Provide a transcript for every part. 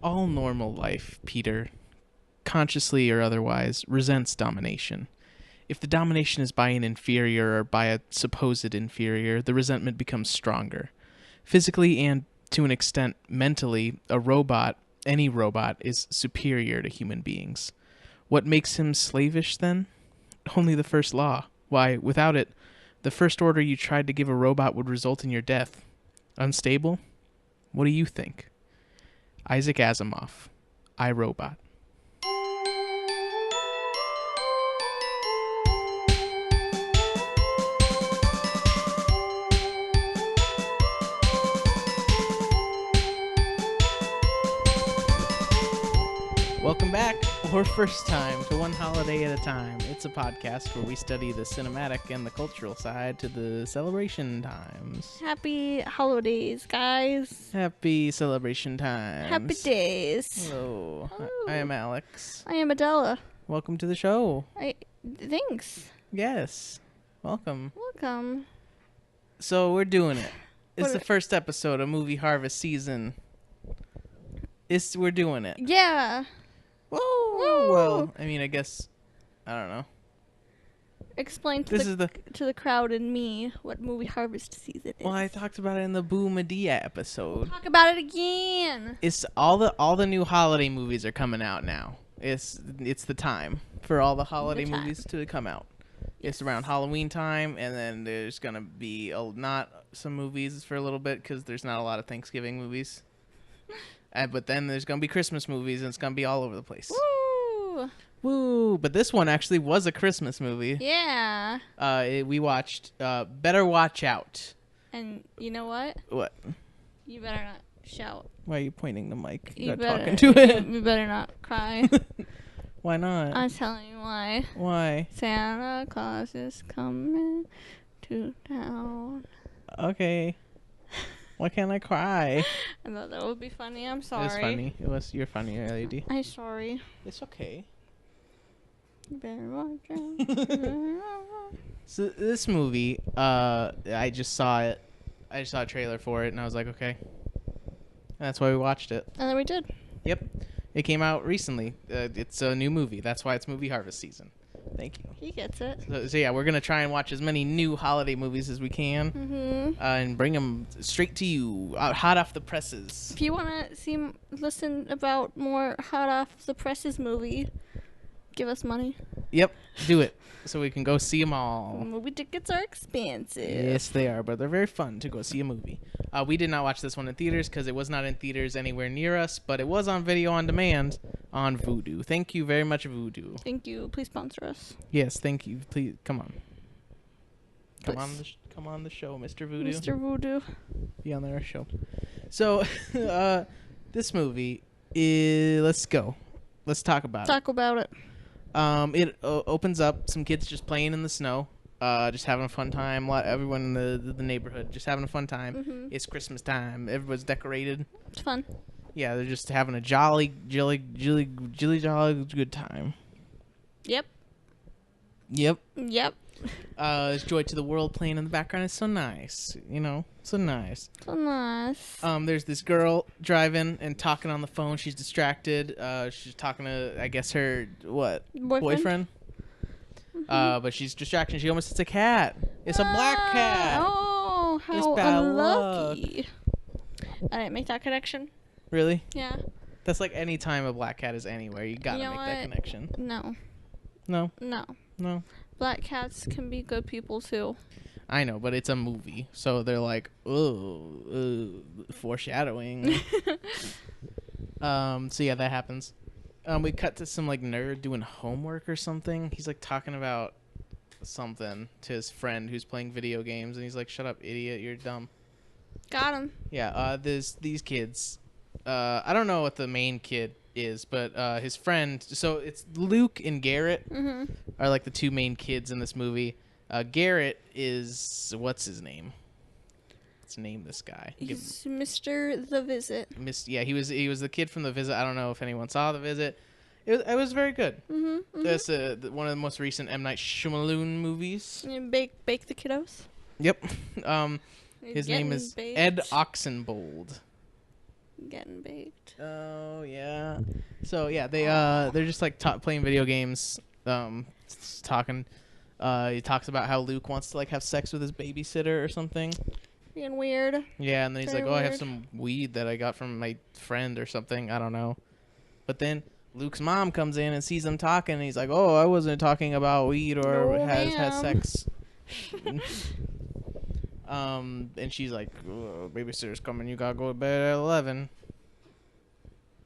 All normal life, Peter, consciously or otherwise, resents domination. If the domination is by an inferior or by a supposed inferior, the resentment becomes stronger. Physically and, to an extent, mentally, any robot, is superior to human beings. What makes him slavish, then? Only the first law. Why, without it, the first order you tried to give a robot would result in your death. Unstable? What do you think? Isaac Asimov, I, Robot. Welcome back, or first time, to One Holiday at a Time. It's a podcast where we study the cinematic and the cultural side to the celebration times. Happy holidays, guys. Happy celebration times. Happy days. Hello. I am Alex. I am Adela. Welcome to the show. Thanks. Yes. Welcome. Welcome. So we're doing it. It's the first episode of Movie Harvest season. We're doing it. Yeah. Whoa. Well, I mean, I guess, I don't know. Explain to the crowd and me what Movie Harvest season is. Well, I talked about it in the Boo Medea episode. Talk about it again. It's all the new holiday movies are coming out now. It's the time for all the holiday movies to come out. Yes. It's around Halloween time, and then there's gonna be not some movies for a little bit because there's not a lot of Thanksgiving movies. But then there's going to be Christmas movies, and it's going to be all over the place. Woo! Woo! But this one actually was a Christmas movie. Yeah. We watched Better Watch Out. And you know what? What? You better not shout. Why are you pointing the mic? You're not talking to it. You better not cry. Why not? I'm telling you why. Why? Santa Claus is coming to town. Okay. Why can't I cry? I thought that would be funny. I'm sorry. It was funny. You're funny, lady. I'm sorry. It's okay. You better watch out. So this movie, I just saw it. I just saw a trailer for it, and I was like, okay. And that's why we watched it. And then we did. Yep. It came out recently. It's a new movie. That's why it's Movie Harvest season. Thank you. He gets it. So yeah, we're going to try and watch as many new holiday movies as we can and bring them straight to you, hot off the presses. If you want to listen about more hot off the presses movie, give us money. Yep, do it so we can go see them all. Movie tickets are expensive. Yes, they are, but they're very fun to go see a movie. We did not watch this one in theaters because it was not in theaters anywhere near us, but it was on video on demand on Vudu. Thank you very much, Vudu. Thank you. Please sponsor us. Yes, thank you. Please, come on. Come on the show, Mr. Voodoo. Mr. Voodoo. Be on our show. So, this movie let's go. Let's talk about it. Talk about it. It opens up some kids just playing in the snow, just having a fun time. Everyone in the neighborhood just having a fun time. It's Christmas time. Everyone's decorated. It's fun. Yeah, they're just having a jolly good time. Yep. Yep. There's Joy to the World playing in the background. It's so nice, so nice. So nice. There's this girl driving and talking on the phone. She's distracted. She's talking to, I guess, her boyfriend. But she's distracted. She almost hits a cat. It's a black cat. Oh, how unlucky. I didn't make that connection. Really? Yeah. That's like any time a black cat is anywhere, you gotta make that connection. No. No. Black cats can be good people too. I know, but it's a movie, so they're like, foreshadowing. So yeah, that happens. We cut to some like nerd doing homework or something. He's like talking about something to his friend who's playing video games, and he's like, "Shut up, idiot! You're dumb." Got him. Yeah. There's these kids. I don't know what the main kid is, but his friend. So it's Luke and Garrett are like the two main kids in this movie. Garrett is what's his name? Let's name this guy. He's Mr. The Visit. Yeah, he was the kid from The Visit. I don't know if anyone saw The Visit. It was very good. That's one of the most recent M. Night Shyamalan movies. And bake the kiddos. Yep. His name is baked. Ed Oxenbould. getting baked. Oh yeah. So yeah, they're just like playing video games, talking. He talks about how Luke wants to like have sex with his babysitter or something. Being weird. Yeah, and then he's Very like, "Oh, I have weird. some weed that I got from my friend or something. I don't know." But then Luke's mom comes in and sees them talking, and he's like, "Oh, I wasn't talking about weed or No, has ma'am." sex." And she's like, "Oh, babysitter's coming. You gotta go to bed at 11."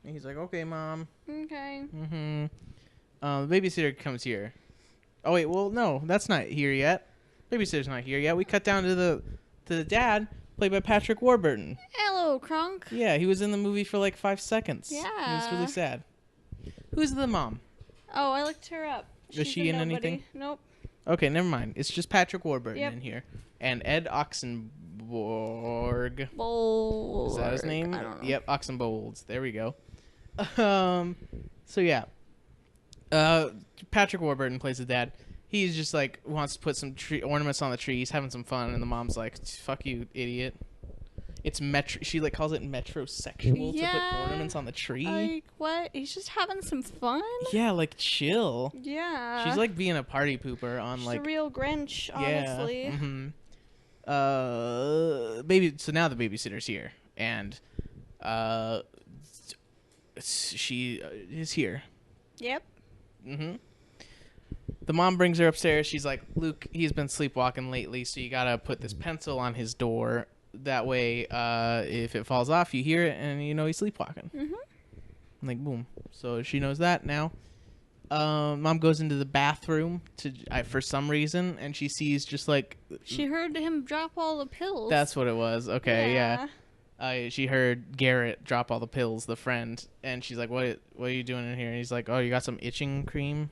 And he's like, "Okay, mom." Okay. Mm-hmm. The babysitter comes here. Oh wait, well no, that's not here yet. Babysitter's not here yet. We cut down to the dad, played by Patrick Warburton. Hello, Crunk. Yeah, he was in the movie for like 5 seconds. It was really Yeah. sad. Who's the mom? Oh, I looked her up. Was she a in nobody. anything? Nope. Okay, never mind. It's just Patrick Warburton Yep. in here. And Ed Oxenborg. Bold. Is that his name? I don't know. Yep, Oxenbolds. There we go. So yeah. Patrick Warburton plays the dad. He's just like wants to put some tree ornaments on the tree. He's having some fun, and the mom's like, "Fuck you, idiot." It's metro. She like calls it metrosexual to put ornaments on the tree. Like what? He's just having some fun. Yeah, like chill. Yeah. She's like being a party pooper on She's like a real Grinch, yeah. honestly. Mm-hmm. So now the babysitter's here, and she is here. Yep. Mm-hmm. The mom brings her upstairs. She's like, "Luke, he's been sleepwalking lately, so you gotta put this pencil on his door. That way, if it falls off, you hear it, and you know he's sleepwalking." Mhm. Like, boom. So she knows that now. Mom goes into the bathroom for some reason, and she sees just like She heard him drop all the pills. that's what it was. Okay, yeah. She heard Garrett drop all the pills, the friend, and she's like, "What are you doing in here?" And he's like, "Oh, you got some itching cream."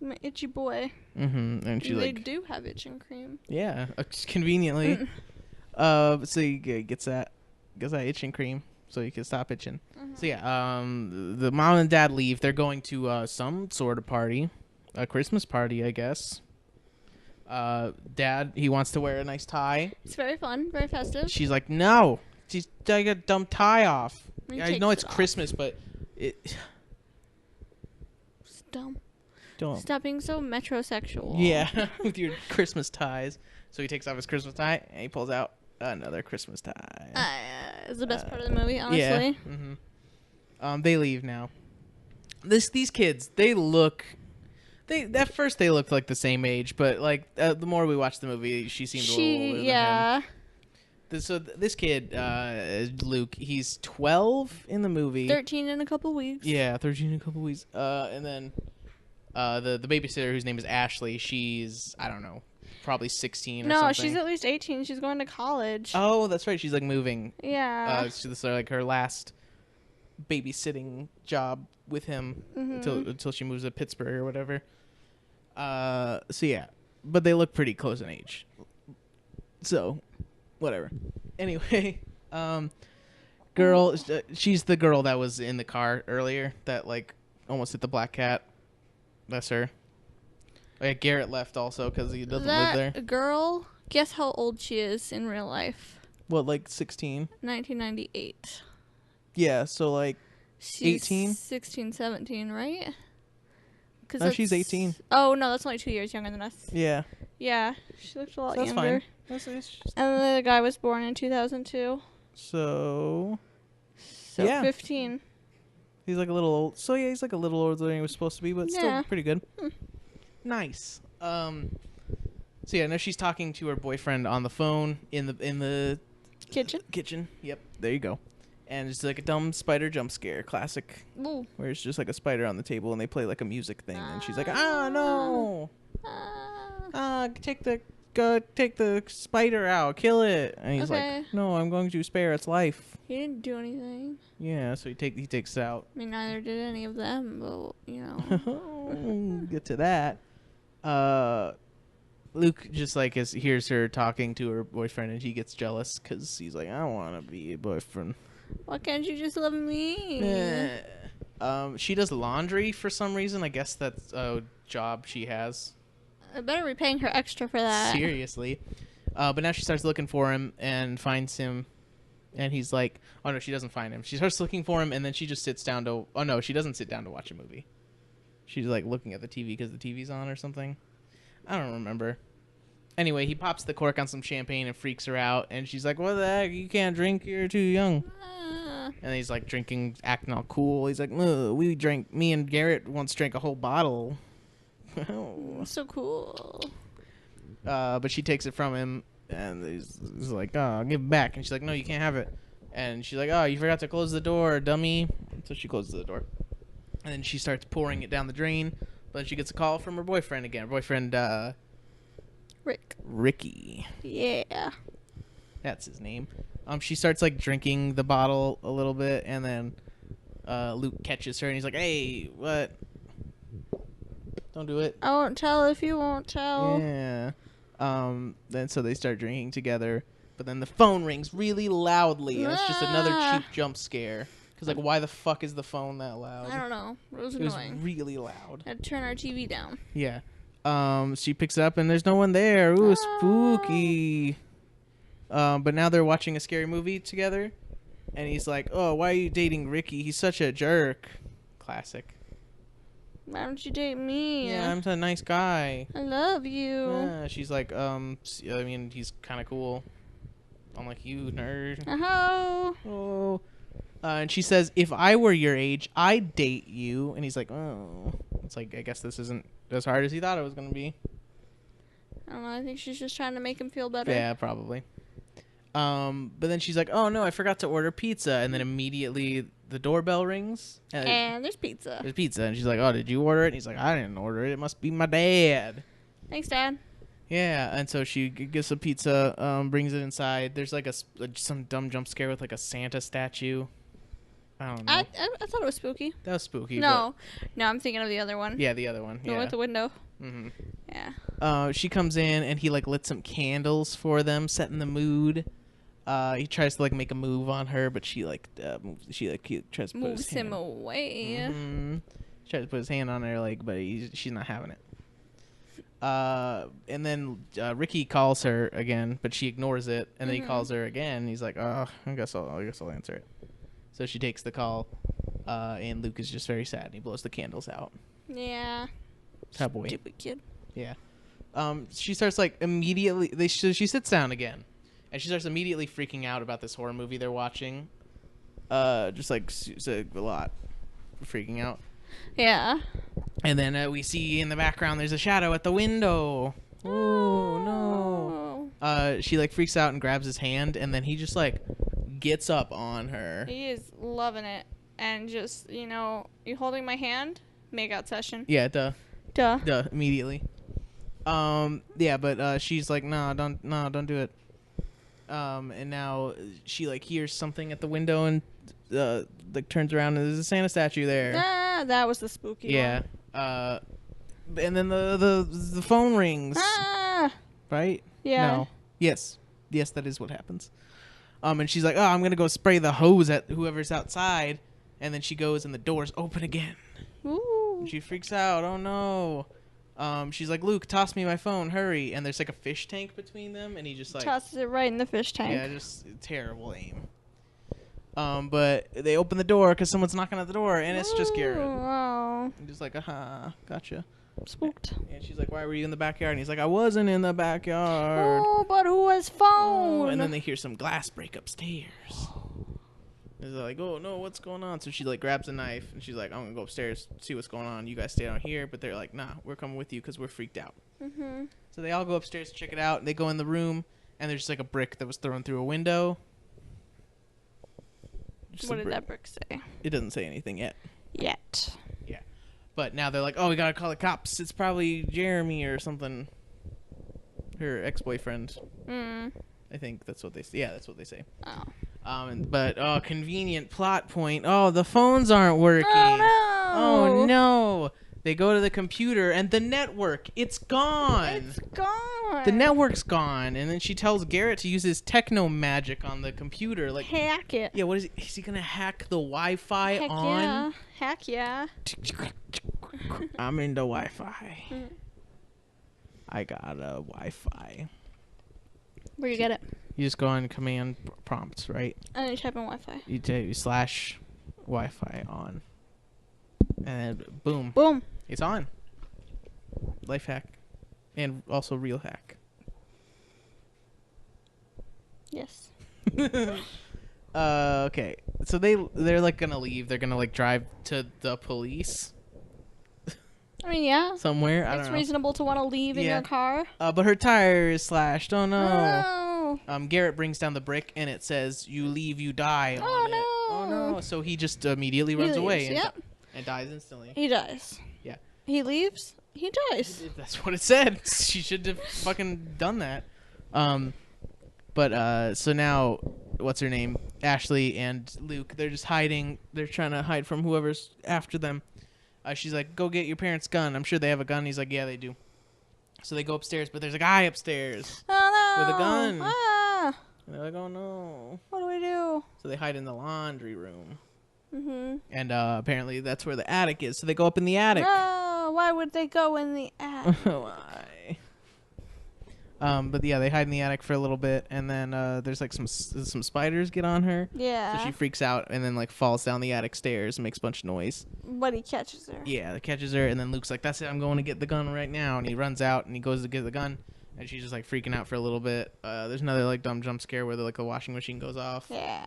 My itchy boy. Mm-hmm. And she They like, do have itching cream. yeah, conveniently. So he gets that itching cream, so he can stop itching. So yeah, the mom and dad leave. They're going to some sort of party, a Christmas party, I guess. Dad, he wants to wear a nice tie. It's very fun, very festive. She's like, "No, just take a dumb tie off." He I know takes it's it off. Christmas, but it It's dumb. don't. Stop being so metrosexual. Yeah, with your Christmas ties. So he takes off his Christmas tie and he pulls out another Christmas tie. It's the best part of the movie, honestly. Yeah. Mm-hmm. They leave now. These kids, they look. At first they looked like the same age, but like the more we watch the movie, she seemed a little older than him. This kid, Luke, he's 12 in the movie. 13 in a couple weeks. Yeah, 13 in a couple weeks. And then the babysitter, whose name is Ashley, she's, I don't know, probably 16 or something. No, she's at least 18. She's going to college. Oh, that's right. She's like moving. Yeah. This is like her last babysitting job with him until she moves to Pittsburgh or whatever. So yeah, but they look pretty close in age. So, whatever. Anyway, girl, she's the girl that was in the car earlier that like almost hit the black cat. That's her. Like Garrett left also because he doesn't live there. That girl, guess how old she is in real life? What, like 16? 1998. Yeah, so like She's 18? 16, 17, right? No, she's 18. Oh, no, that's only 2 years younger than us. Yeah. Yeah, she looked a lot So that's younger. fine. That's just, And the guy was born in 2002. so So Yeah. 15. he's like a little old. So yeah, he's like a little older than he was supposed to be, but still Yeah. pretty good. Nice. So yeah, now she's talking to her boyfriend on the phone in the Kitchen. Yep, there you go. And it's like a dumb spider jump scare, classic, Ooh. where it's just like a spider on the table and they play like a music thing, and she's like, "Ah, no! Take the spider out, kill it." And he's Okay. like, "No, I'm going to spare its life." He didn't do anything. Yeah, so he takes it out. I mean, neither did any of them, but, you know. Get to that. Luke just like hears her talking to her boyfriend, and he gets jealous because he's like, "I want to be a boyfriend." Why can't you just love me? She does laundry for some reason. I guess that's a job she has. I better be paying her extra for that. Seriously. But now she starts looking for him and finds him And he's like, oh no, she doesn't find him. She starts looking for him, and then she just sits down to. Oh no, she doesn't sit down to watch a movie. She's like looking at the TV because the TV's on or something. I don't remember. Anyway, he pops the cork on some champagne and freaks her out, and she's like, what the heck? You can't drink. You're too young. And he's like drinking, acting all cool. He's like, me and Garrett once drank a whole bottle. So cool. But she takes it from him, and he's like, oh, give it back. And she's like, no, you can't have it. And she's like, oh, you forgot to close the door, dummy. So she closes the door. And then she starts pouring it down the drain. But then she gets a call from her boyfriend again. Her boyfriend, Ricky. Yeah. That's his name. She starts like drinking the bottle a little bit, and then Luke catches her, and he's like, hey, what? Don't do it. I won't tell if you won't tell. Yeah. Then so they start drinking together, but then the phone rings really loudly, and it's just another cheap jump scare. Because, like, why the fuck is the phone that loud? I don't know. It was It annoying. was really loud. Had to turn our TV down. Yeah. She picks it up, and there's no one there. Ooh, spooky. But now they're watching a scary movie together, and he's like, oh, why are you dating Ricky? He's such a jerk. Classic. Why don't you date me? Yeah, I'm a nice guy. I love you. Yeah, she's like, I mean, he's kind of cool. Unlike you, nerd. Oh. And she says, if I were your age, I'd date you. And he's like, oh. It's like, I guess this isn't as hard as he thought it was going to be. I don't know. I think she's just trying to make him feel better. Yeah, probably. But then she's like, oh, no, I forgot to order pizza. And then immediately the doorbell rings. And there's pizza. There's pizza. And she's like, oh, did you order it? And he's like, I didn't order it. It must be my dad. Thanks, Dad. Yeah, and so she gets a pizza, brings it inside. There's like some dumb jump scare with like a Santa statue. I don't know. I thought it was spooky. That was spooky. No, I'm thinking of the other one. Yeah, the other one. The one with the window. Mm-hmm. Yeah. She comes in and he like lit some candles for them, setting the mood. He tries to like make a move on her, but she he tries to put moves his hand. him away. Mm-hmm. Tries to put his hand on her leg, but she's not having it. And then Ricky calls her again, but she ignores it, and then he calls her again. And he's like, "Oh, I guess I'll answer it." So she takes the call, and Luke is just very sad. And he blows the candles out. Yeah. Oh boy. Stupid kid. Yeah. She starts like immediately. She sits down again, and she starts immediately freaking out about this horror movie they're watching. Just like a lot, freaking out. Yeah. And then we see in the background there's a shadow at the window. Oh no. She like freaks out and grabs his hand, and then he just like gets up on her. He is loving it. And just, you holding my hand? Make out session. Yeah, duh, immediately. Yeah, but she's like, don't do it. And now she like hears something at the window and like turns around and there's a Santa statue there. Ah, that was the spooky one. And then the phone rings. Ah! Right? Yeah. No. Yes, that is what happens. And she's like, oh, I'm gonna go spray the hose at whoever's outside. And then she goes and the doors open again. Ooh. And she freaks out. Oh no. She's like, Luke, toss me my phone, hurry. And there's like a fish tank between them, and he just like tosses it right in the fish tank. Yeah, just terrible aim. But they open the door because someone's knocking at the door, and it's just Garrett. Wow. And just like, gotcha. Spooked. And she's like, why were you in the backyard? And he's like, I wasn't in the backyard. Oh, but who has phone? Oh, and then they hear some glass break upstairs. And they're like, oh no, what's going on? So she like grabs a knife and she's like, I'm gonna go upstairs, see what's going on. You guys stay down here. But they're like, nah, we're coming with you because we're freaked out. Mm-hmm. So they all go upstairs to check it out. And they go in the room, and there's just like a brick that was thrown through a window. What did that brick say? It doesn't say anything yet. Yeah. But now they're like, oh, we gotta call the cops. It's probably Jeremy or something. Her ex-boyfriend. I think that's what they say. Yeah, that's what they say. Oh. But convenient plot point. Oh, the phones aren't working. Oh, no. Oh, no. They go to the computer, and the network, it's gone. It's gone. The network's gone. And then she tells Garrett to use his techno magic on the computer. Like, hack it. Yeah, what is he? Is he going to hack the Wi-Fi Heck on? Yeah. Heck yeah. I'm into Wi-Fi. I got a Wi-Fi. Where you get it? You just go on command prompts, right? And you type in Wi-Fi. You do slash Wi-Fi on, and boom, Boom. it's on. Life hack, and also real hack. Yes. Okay. So they're like gonna leave. They're gonna like drive to the police I mean, yeah. somewhere. I It's don't know. reasonable to want to leave in your car. But her tire is slashed. Oh no. Oh. Garrett brings down the brick and it says, "You leave, you die." On Oh, it. Oh no. no. So he just immediately He runs away leaves, and, yep. and dies instantly. He dies. Yeah. He leaves. He dies. That's what it said. She should have fucking done that. But so now, what's her name? Ashley and Luke, they're just hiding. They're trying to hide from whoever's after them. She's like, "Go get your parents' gun. I'm sure they have a gun." He's like, "Yeah, they do." So they go upstairs, but there's a guy upstairs Oh no. with a gun. Ah. And they're like, "Oh no." What do we do? So they hide in the laundry room. Mm-hmm. And apparently that's where the attic is. So they go up in the attic. No. Why would they go in the attic? Why? But yeah, they hide in the attic for a little bit, and then there's like some spiders get on her. Yeah. So she freaks out and then like falls down the attic stairs and makes a bunch of noise. But he catches her. Yeah, it catches her, and then Luke's like, "That's it, I'm going to get the gun right now." And he runs out and he goes to get the gun, and she's just like freaking out for a little bit. There's another like dumb jump scare where the washing machine goes off. Yeah.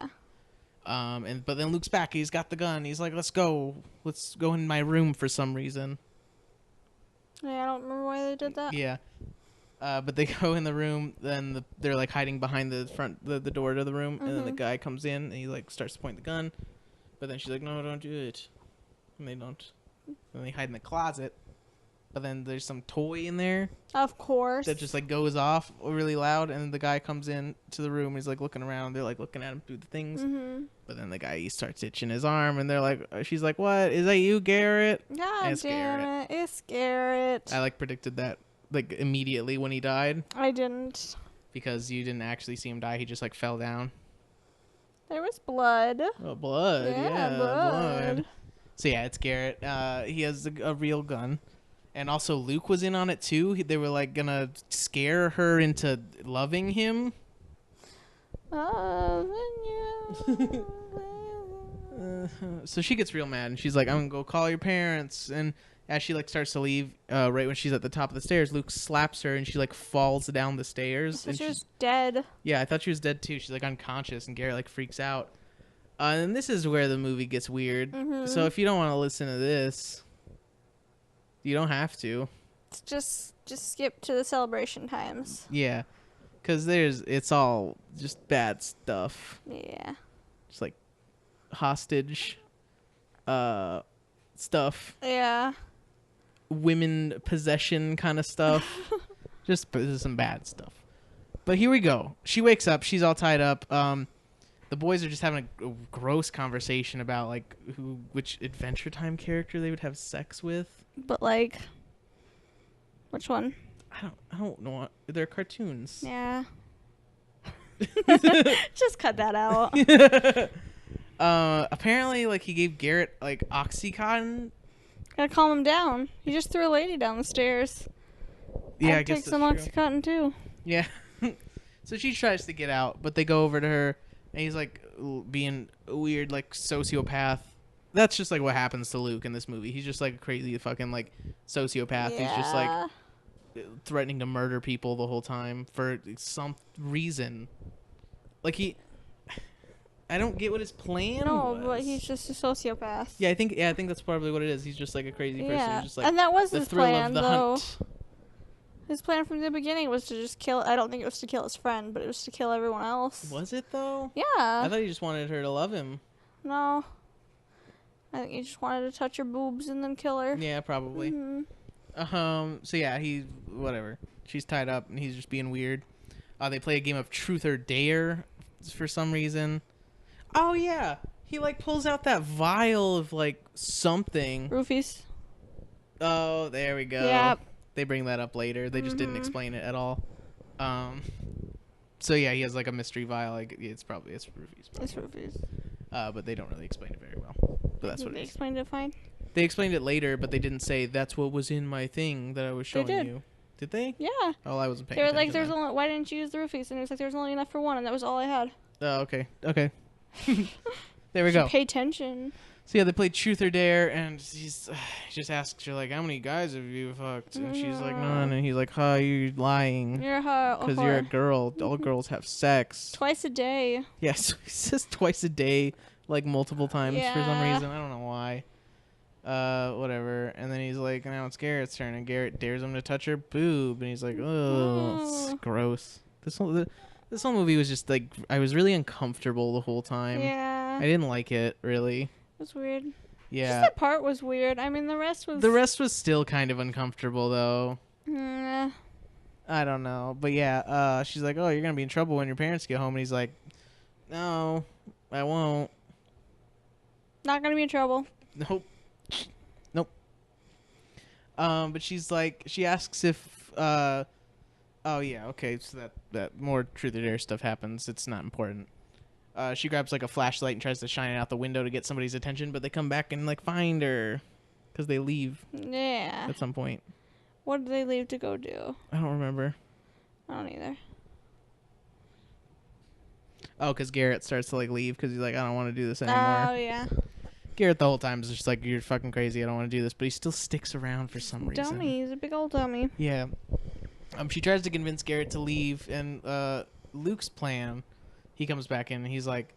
But then Luke's back. He's got the gun. He's like, Let's go in my room for some reason. Yeah, I don't remember why they did that. Yeah. But they go in the room, then they're like hiding behind the door to the room, and then the guy comes in and he like starts to point the gun, but then she's like, "No, don't do it," and they don't. And they hide in the closet, but then there's some toy in there Of course. that just like goes off really loud, and the guy comes in to the room. He's like looking around. They're like looking at him through the things, Mm-hmm. but then the guy he starts itching his arm, and they're like, she's like, "What? Is that you, Garrett?" God It's damn it. It's Garrett. I like predicted that like immediately when he died. I didn't. Because you didn't actually see him die. He just, like, fell down. There was blood. Oh, blood. Yeah, Yeah, blood. So, yeah, it's Garrett. He has a real gun. And also, Luke was in on it, too. They were, like, gonna scare her into loving him. So she gets real mad. And she's like, "I'm gonna go call your parents." And as she, like, starts to leave, right when she's at the top of the stairs, Luke slaps her. And she, like, falls down the stairs. So and she was dead. Yeah, I thought she was dead too. She's like unconscious, and Garrett like freaks out. And this is where the movie gets weird. Mm-hmm. So if you don't want to listen to this, you don't have to. Just skip to the celebration times. Yeah, because it's all just bad stuff. Yeah. Just like hostage, stuff, Yeah. women possession kind of stuff. Just some bad stuff. But here we go. She wakes up. She's all tied up. The boys are just having a gross conversation about like which Adventure Time character they would have sex with. But like, which one? I don't know. They're cartoons. Yeah. Just cut that out. Apparently, like he gave Garrett like OxyContin. Gotta calm him down. He just threw a lady down the stairs. Yeah, I I'd guess take that's some true. OxyContin too. Yeah. So she tries to get out, but they go over to her, and he's like being a weird, like sociopath. That's just like what happens to Luke in this movie. He's just like a crazy fucking like sociopath. Yeah. He's just like threatening to murder people the whole time for some reason. Like I don't get what his plan No, was. but he's just a sociopath. Yeah, I think that's probably what it is. He's just like a crazy person. Yeah, He's just like and that was the his thrill plan, of the though. hunt. His plan from the beginning was to just kill. I don't think it was to kill his friend, but it was to kill everyone else. Was it though? Yeah. I thought he just wanted her to love him. No. I think he just wanted to touch her boobs and then kill her. Yeah, probably. Mm-hmm. So yeah, whatever. She's tied up and he's just being weird. They play a game of truth or dare for some reason. Oh yeah, he like pulls out that vial of like something. Roofies. Oh, there we go. Yep. They bring that up later. They just didn't explain it at all. So yeah, he has like a mystery vial. Like it's roofies. It's roofies. But they don't really explain it very well. But that's what They it is. explained it fine. They explained it later, but they didn't say that's what was in my thing that I was showing did. you. Did they? Yeah. Oh, I wasn't paying They were attention. like, "There's only why didn't you use the roofies?" And it was like, "There's only enough for one," and that was all I had. Oh, okay. Okay. There we Should go. pay attention. So yeah, they played Truth or Dare, and he just asks her like, "How many guys have you fucked?" And she's like, "None." And he's like, "Huh, you're lying. You're a Because you're a girl. All girls have sex." Twice a day. Yeah, so he says twice a day, like multiple times for some Yeah. reason. I don't know why. Whatever. And then he's like, now it's Garrett's turn, and Garrett dares him to touch her boob, and he's like, oh, it's gross. This whole movie was just like, I was really uncomfortable the whole time. Yeah. I didn't like it really. It was weird. Yeah. Just that part was weird. I mean, the rest was still kind of uncomfortable though. I don't know, but yeah. She's like, oh, you're gonna be in trouble when your parents get home, and he's like, no, I won't. Not gonna be in trouble. Nope. But she's like, she asks if, oh yeah, okay, so that more Truth or Dare stuff happens. It's not important. She grabs like a flashlight and tries to shine it out the window to get somebody's attention, but they come back and like find her because they leave. Yeah. At some point. What did they leave to go do? I don't remember. I don't either. Oh, because Garrett starts to like leave because he's like, I don't want to do this anymore. Oh yeah. Garrett the whole time is just like, you're fucking crazy. I don't want to do this, but he still sticks around for some reason. Dummy. He's a big old dummy. Yeah. She tries to convince Garrett to leave, and Luke's plan, he comes back in, and he's like,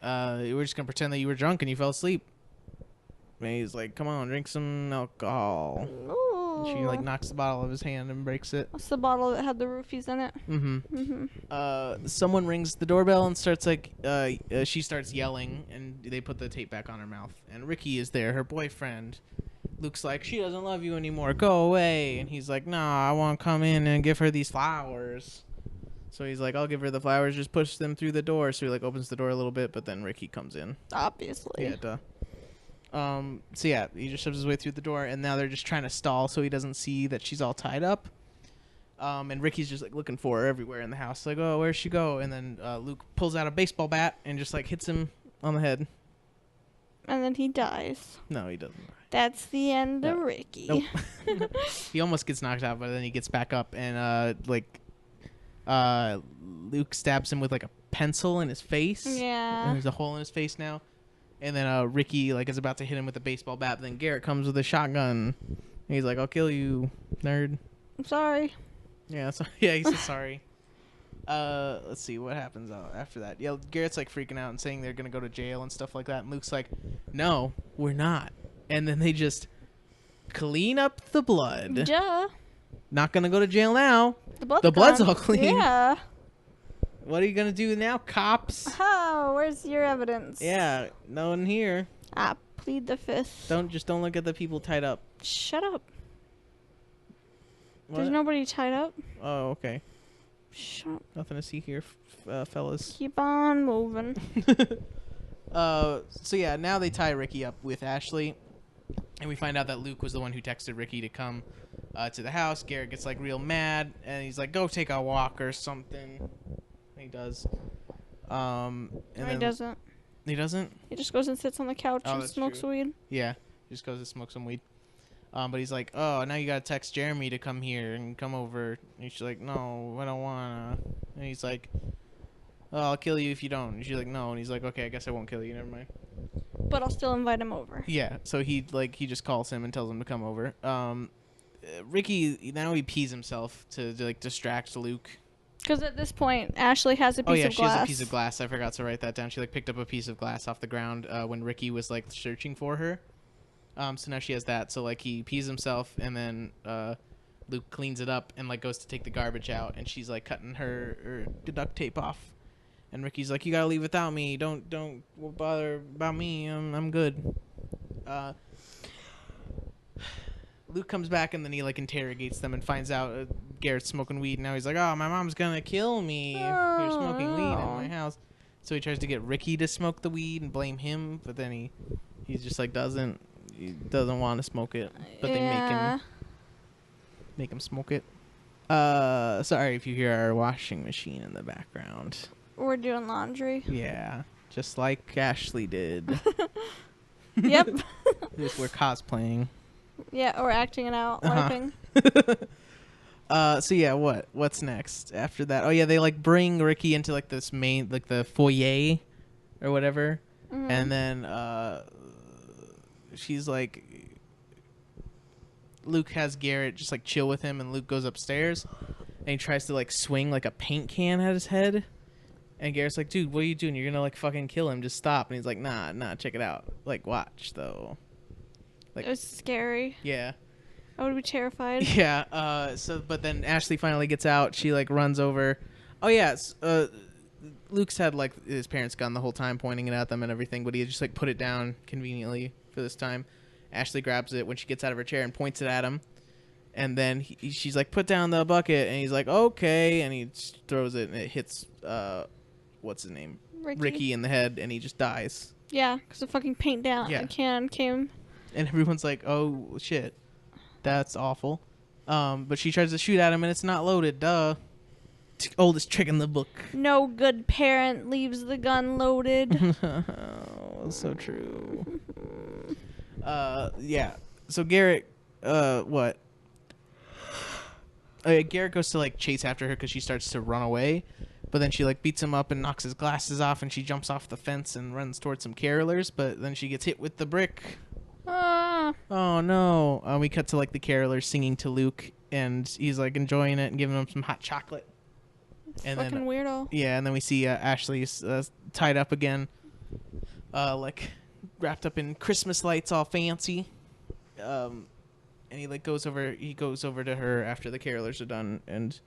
we're just gonna pretend that you were drunk and you fell asleep. And he's like, come on, drink some alcohol. Ooh. And she like knocks the bottle out of his hand and breaks it. What's the bottle that had the roofies in it? Someone rings the doorbell and starts like, she starts yelling, and they put the tape back on her mouth. And Ricky is there, her boyfriend. Luke's like, she doesn't love you anymore, go away. And he's like, nah, I want to come in and give her these flowers. So he's like, I'll give her the flowers, just push them through the door. So he like opens the door a little bit, but then Ricky comes in. Obviously. Yeah, duh. So yeah, he just shoves his way through the door, and now they're just trying to stall so he doesn't see that she's all tied up. And Ricky's just like looking for her everywhere in the house, like, oh, where'd she go? And then Luke pulls out a baseball bat and just like hits him on the head. And then he dies. No, he doesn't. That's the end of Ricky. Nope. He almost gets knocked out, but then he gets back up, and Luke stabs him with like a pencil in his face. Yeah. And there's a hole in his face now. And then Ricky like is about to hit him with a baseball bat, but then Garrett comes with a shotgun. And he's like, I'll kill you, nerd. I'm sorry. Yeah, yeah, he says sorry. Let's see what happens after that. Yeah, Garrett's like freaking out and saying they're gonna go to jail and stuff like that. And Luke's like, no, we're not. And then they just clean up the blood. Duh. Not gonna go to jail now. The blood's all clean. Yeah. What are you gonna do now, cops? Oh, where's your evidence? Yeah, no one here. I plead the fifth. Don't look at the people tied up. Shut up. What? There's nobody tied up. Oh, okay. Shut up. Nothing to see here, fellas. Keep on moving. So yeah, now they tie Ricky up with Ashley, and we find out that Luke was the one who texted Ricky to come to the house. Garrett gets like real mad, and he's like, "Go take a walk or something." And he does. And No, he doesn't. He doesn't? He just goes and sits on the couch and smokes weed. Yeah, he just goes to smoke some weed. But he's like, oh, now you gotta text Jeremy to come here and come over. And she's like, no, I don't wanna. And he's like, oh, I'll kill you if you don't. And she's like, no. And he's like, okay, I guess I won't kill you. Never mind. But I'll still invite him over. Yeah. So he just calls him and tells him to come over. Ricky now he pees himself to like distract Luke. Because at this point, Ashley has a piece of glass. Oh yeah, she has a piece of glass. I forgot to write that down. She like picked up a piece of glass off the ground when Ricky was like searching for her. So now she has that. So like he pees himself, and then Luke cleans it up and like goes to take the garbage out, and she's like cutting her duct tape off, and Ricky's like, you gotta leave without me. Don't bother about me. I'm good. Luke comes back, and then he like interrogates them and finds out Garrett's smoking weed. Now he's like, oh, my mom's gonna kill me if you're smoking weed in my house. So he tries to get Ricky to smoke the weed and blame him, but then he just like doesn't want to smoke it, but they make him smoke it. Sorry if you hear our washing machine in the background. We're doing laundry. Yeah, just like Ashley did. Yep. We're cosplaying. Yeah, or acting it out, wiping. So yeah, what's next after that? Oh yeah, they like bring Ricky into like this main like the foyer or whatever, and then she's like, Luke has Garrett just like chill with him, and Luke goes upstairs and he tries to like swing like a paint can at his head, and Garrett's like, dude, what are you doing? You're gonna like fucking kill him. Just stop. And he's like, nah, check it out. Like, watch though. Like, it was scary. Yeah. I would be terrified. Yeah. But then Ashley finally gets out. She like runs over. Oh yeah. Luke's had like his parents' gun the whole time, pointing it at them and everything, but he just like put it down conveniently for this time. Ashley grabs it when she gets out of her chair and points it at him, and then she's like, "Put down the bucket," and he's like, "Okay," and he throws it and it hits what's his name, Ricky in the head, and he just dies. Yeah, because the fucking paint down the can came. And everyone's like, "Oh shit, that's awful." But she tries to shoot at him, and it's not loaded. Duh. Oldest trick in the book. No good parent leaves the gun loaded. Oh, so true. Yeah. So Garrett, what? Garrett goes to like chase after her because she starts to run away, but then she like beats him up and knocks his glasses off, and she jumps off the fence and runs towards some carolers, but then she gets hit with the brick. Oh no. We cut to like the carolers singing to Luke, and he's like enjoying it and giving him some hot chocolate. And fucking weirdo. Yeah, and then we see Ashley tied up again, like wrapped up in Christmas lights, all fancy. And he like goes over to her after the carolers are done, and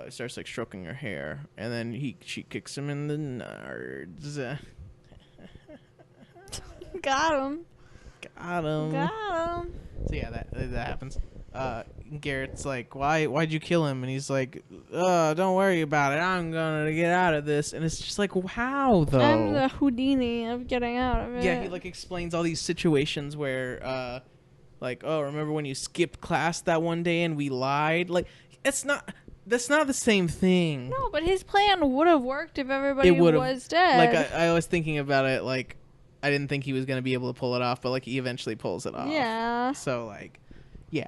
starts like stroking her hair, and then she kicks him in the nards. Got him. So yeah, that happens. Garrett's like, why'd you kill him? And he's like, don't worry about it. I'm gonna get out of this. And it's just like, how though? I'm the Houdini of getting out of it. Yeah, he like explains all these situations where, like, oh, remember when you skipped class that one day and we lied? Like, that's not the same thing. No, but his plan would have worked if everybody was dead. Like, I was thinking about it, like, I didn't think he was gonna be able to pull it off, but like he eventually pulls it off. Yeah. So like, yeah.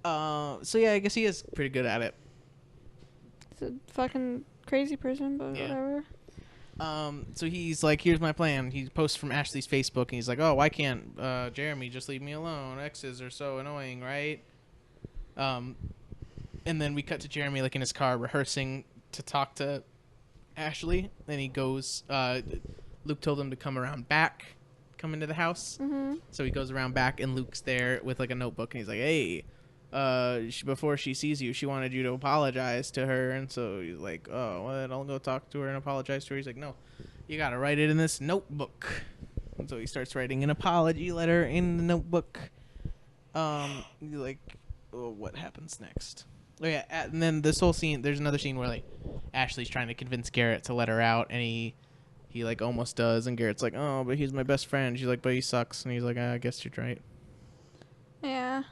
So yeah, I guess he is pretty good at it. He's a fucking crazy person, but whatever. So he's like, here's my plan. He posts from Ashley's Facebook, and he's like, oh, why can't Jeremy just leave me alone? Exes are so annoying, right? And then we cut to Jeremy like in his car rehearsing to talk to Ashley. Then he goes. Luke told him to come into the house. Mm-hmm. So he goes around back, and Luke's there with like a notebook, and he's like, hey. Before she sees you, she wanted you to apologize to her, and so he's like, oh, well, I'll go talk to her and apologize to her. He's like, no, you gotta write it in this notebook. And so he starts writing an apology letter in the notebook. Like, oh, what happens next? Oh yeah, and then this whole scene, there's another scene where like Ashley's trying to convince Garrett to let her out, and he like almost does, and Garrett's like, oh, but he's my best friend. She's like, but he sucks, and he's like, I guess you're right. Yeah.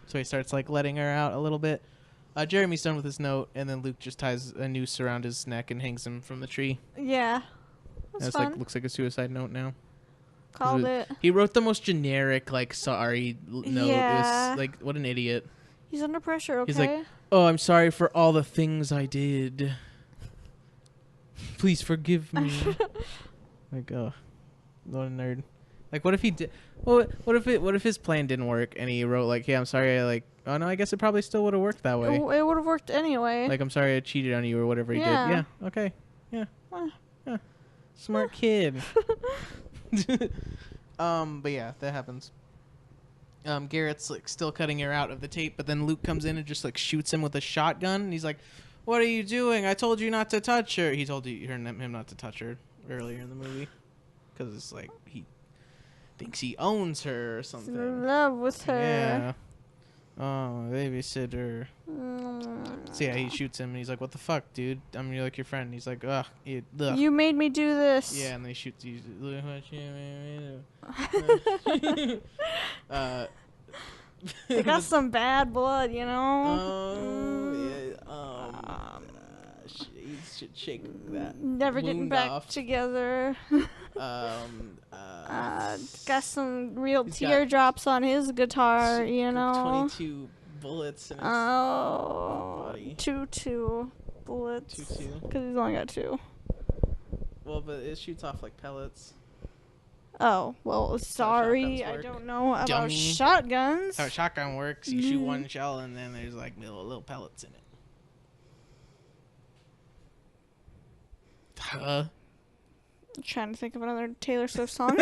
So he starts like letting her out a little bit. Jeremy's done with his note, and then Luke just ties a noose around his neck and hangs him from the tree. Yeah. That's fun. Like looks like a suicide note now. Called it. He wrote the most generic like sorry note. Yeah. It was like, what an idiot. He's under pressure, okay? He's like, oh, I'm sorry for all the things I did. Please forgive me. Like, oh, what a nerd. Like, what if he did? Well, what if his plan didn't work and he wrote like, "Hey, I'm sorry. Oh no, I guess it probably still would have worked that way. It would have worked anyway. Like, I'm sorry I cheated on you or whatever he did. Yeah. Okay. Yeah. Yeah. Smart kid. But yeah, that happens. Garrett's like still cutting her out of the tape, but then Luke comes in and just like shoots him with a shotgun. And he's like, "What are you doing? I told you not to touch her." He told him not to touch her earlier in the movie because it's like he thinks he owns her or something. He's in love with her. Yeah. Oh, babysitter. So yeah, he shoots him and he's like, "What the fuck, dude? I'm like your friend." He's like, "Ugh, you made me do this." Yeah, and then he shoots you. Look what you made me do. They got some bad blood, you know. Oh yeah. He should shake that. Never getting back off. together. Got some real teardrops on his guitar, you know. 22 bullets in his Oh, body. two bullets. Two. Because he's only got 2. Well, but it shoots off like pellets. Oh, well, sorry. shotguns I work. don't know about Dummy. shotguns. That's how a shotgun works. You shoot one shell, and then there's like little pellets in it. I'm trying to think of another Taylor Swift song.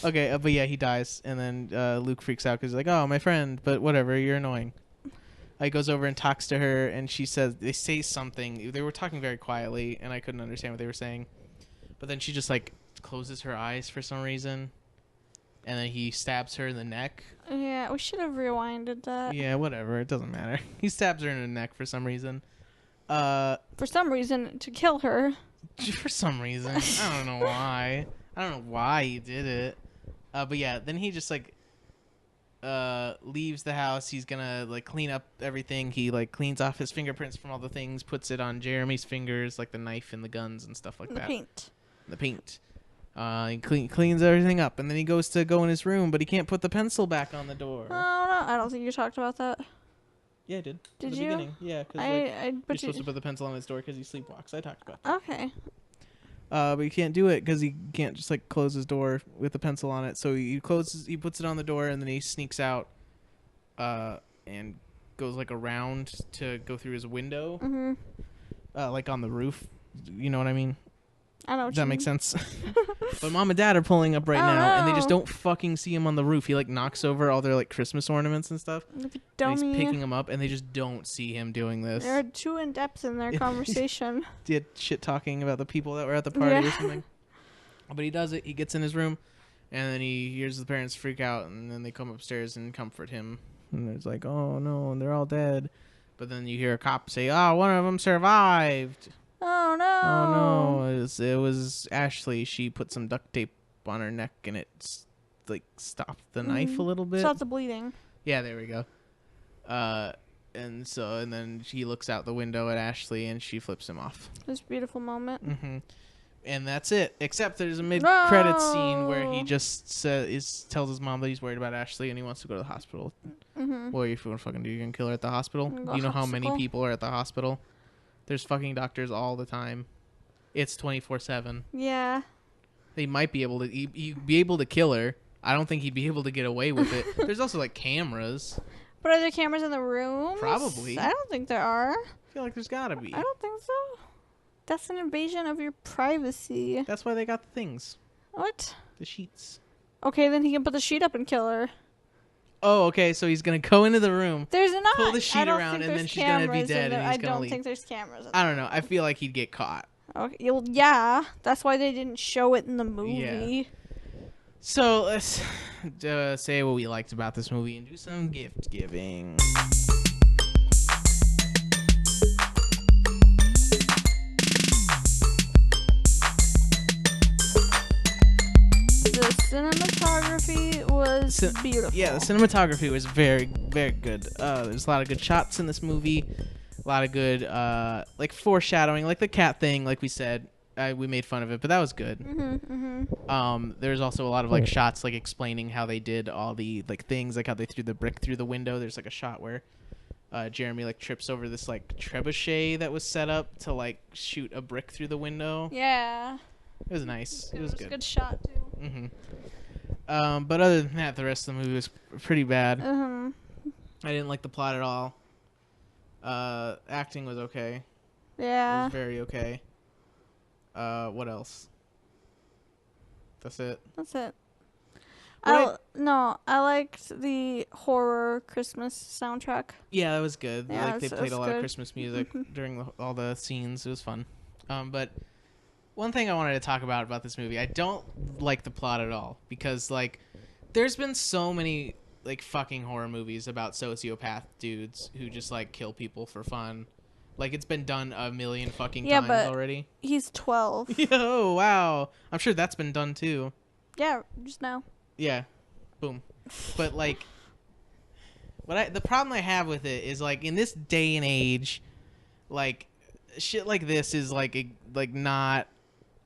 Okay, but yeah, he dies, and then Luke freaks out because he's like, "Oh, my friend," but whatever, you're annoying. He goes over and talks to her, and she says, they say something. They were talking very quietly, and I couldn't understand what they were saying. But then she just like closes her eyes for some reason, and then he stabs her in the neck. Yeah, we should have rewinded that. Yeah, whatever, it doesn't matter. He stabs her in the neck for some reason. For some reason, to kill her. For some reason, I don't know why. I don't know why he did it. But yeah, then he just like leaves the house. He's gonna like clean up everything. He like cleans off his fingerprints from all the things, puts it on Jeremy's fingers, like the knife and the guns and stuff like that. The paint. He cleans everything up, and then he goes to go in his room, but he can't put the pencil back on the door. Oh no, I don't think you talked about that. Yeah, I did. Did in the you? Beginning. Yeah, because you're supposed to put the pencil on his door because he sleepwalks. I talked about that. Okay. But he can't do it because he can't just like close his door with the pencil on it. So he puts it on the door, and then he sneaks out, and goes like around to go through his window, like on the roof. You know what I mean? I know. Does that make sense? But mom and dad are pulling up right now, and they just don't fucking see him on the roof. He like knocks over all their like Christmas ornaments and stuff. And he's picking them up, and they just don't see him doing this. They're too in depth in their conversation. Did shit talking about the people that were at the party or something. But he does it. He gets in his room, and then he hears the parents freak out, and then they come upstairs and comfort him. And it's like, oh no, and they're all dead. But then you hear a cop say, "Oh, one of them survived." Oh no! Oh no! It was Ashley. She put some duct tape on her neck, and it like stopped the knife a little bit. Stopped the bleeding. Yeah, there we go. And then he looks out the window at Ashley, and she flips him off. This beautiful moment. And that's it. Except there's a mid-credits scene where he just tells his mom that he's worried about Ashley, and he wants to go to the hospital. What are you gonna fucking do? You gonna kill her at the hospital? You know how many people are at the hospital? There's fucking doctors all the time. It's 24/7. Yeah. They might be able to be able to kill her. I don't think he'd be able to get away with it. There's also like cameras. But are there cameras in the room? Probably. I don't think there are. I feel like there's gotta be. I don't think so. That's an invasion of your privacy. That's why they got the things. What? The sheets. Okay, then he can put the sheet up and kill her. Oh, okay, so he's gonna go into the room, there's not. pull the sheet around, and then she's gonna be dead, and he's gonna leave. I don't think there's cameras. I don't know. I feel like he'd get caught. Okay, well, yeah, that's why they didn't show it in the movie. Yeah. So let's say what we liked about this movie and do some gift giving. The cinematography was beautiful. Yeah, the cinematography was very, very good. There's a lot of good shots in this movie. A lot of good, like foreshadowing, like the cat thing, like we said. We made fun of it, but that was good. There's also a lot of like shots, like explaining how they did all the like things, like how they threw the brick through the window. There's like a shot where Jeremy like trips over this like trebuchet that was set up to like shoot a brick through the window. Yeah. It was nice. It was good. A good shot too. But other than that, the rest of the movie was pretty bad. Uh-huh. I didn't like the plot at all. Acting was okay. Yeah. It was very okay. What else? That's it. That's it. I liked the horror Christmas soundtrack. Yeah, that was good. Yeah, like they played a lot of Christmas music during all the scenes. It was fun. But one thing I wanted to talk about this movie, I don't like the plot at all because like there's been so many like fucking horror movies about sociopath dudes who just like kill people for fun. Like it's been done a million fucking times already. He's 12. Yo, wow. I'm sure that's been done too. Yeah, just now. Yeah. Boom. But like the problem I have with it is like in this day and age, like shit like this is like not,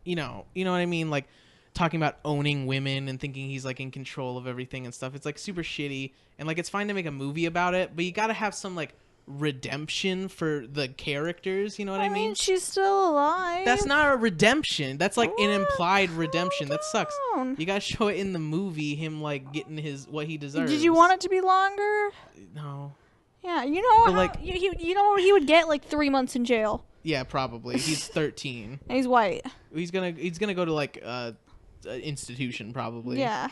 you know what I mean? Like talking about owning women and thinking he's like in control of everything and stuff. It's like super shitty, and like it's fine to make a movie about it, but you got to have some like redemption for the characters. You know what I mean? She's still alive. That's not a redemption. That's like an What? implied redemption. Calm That sucks. down. You gotta show it in the movie. Him like getting what he deserves. Did you want it to be longer? No. Yeah, you know But, how, like- you know he would get like 3 months in jail. Yeah, probably. He's 13. And he's white. He's gonna go to like an institution probably. Yeah.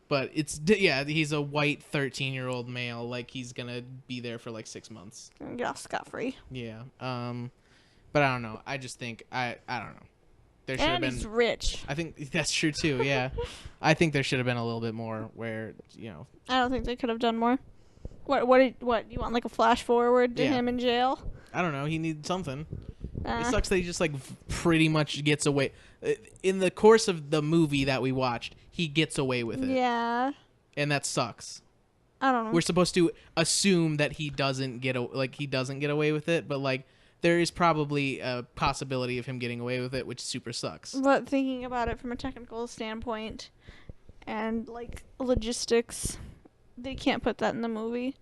But he's a white 13-year-old male. Like he's gonna be there for like 6 months. Get off scot-free. Yeah. But I don't know. I just think I don't know. There should have And been. he's rich. I think that's true too. Yeah. I think there should have been a little bit more where I don't think they could have done more. What you want, like a flash forward to Yeah. him in jail? I don't know. He needs something. It Uh, sucks that he just like pretty much gets away. In the course of the movie that we watched, he gets away with it. Yeah. And that sucks. I don't know. We're supposed to assume that he doesn't get away with it, but like there is probably a possibility of him getting away with it, which super sucks. But thinking about it from a technical standpoint and like logistics, they can't put that in the movie